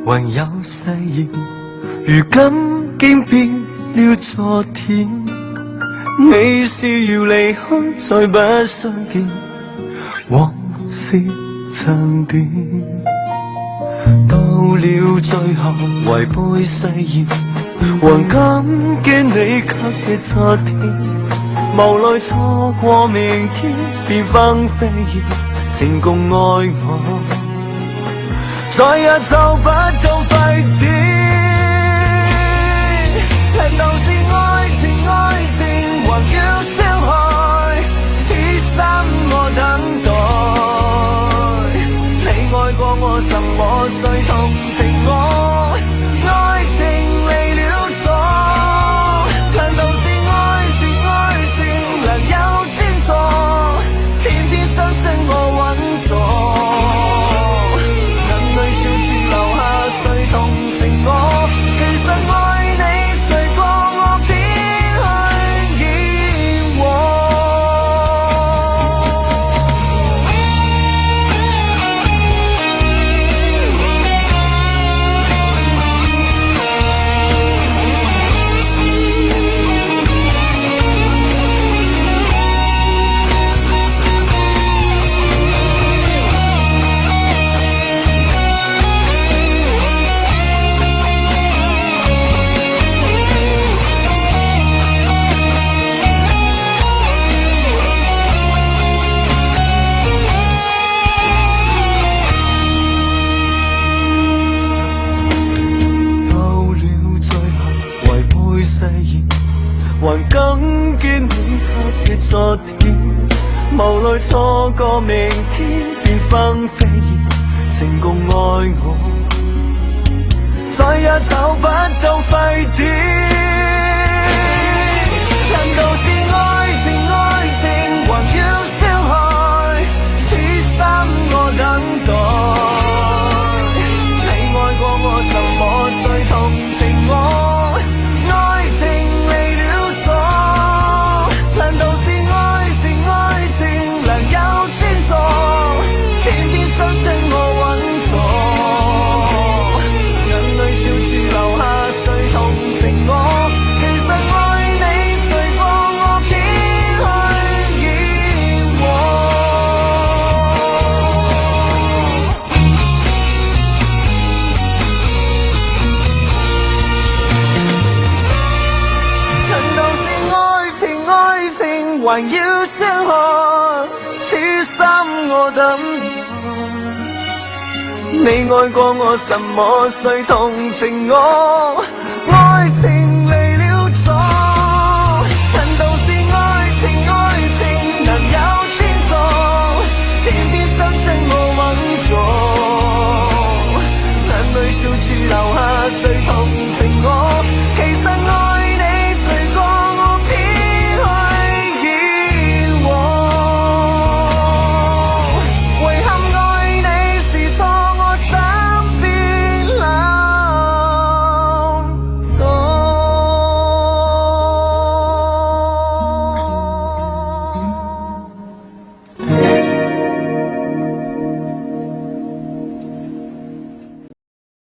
還有誓言，如今竟變了昨天。你是要離開，再不相見，往事沉澱。到了最後，違背誓言，還感激你給的昨天。無奈錯過明天，變分飛燕，情共愛我，再也找不到沸點。難道是愛情，愛情還要傷害，此生我等待。你愛過我什麼，誰同情我？愛情離了座，難道是愛情，愛情能有專錯？偏偏相信我穩坐，眼淚笑住留下誰同情我？其實愛你罪過我偏去嫌惡。還感激你給的昨天，無奈錯過明天，變分飛燕，情共愛我，再也找不到沸點。難道是愛情，愛情還要傷害，此生我等待。你愛過我什麼，誰同情我？愛情離了座，難道是愛情，愛情能有專錯？偏偏相信我穩坐，眼淚笑住留下誰同情我？其實愛你罪過我偏去嫌惡。難道是愛情，愛情還要傷害，此生我等待。你愛過我什麼，誰同情我？愛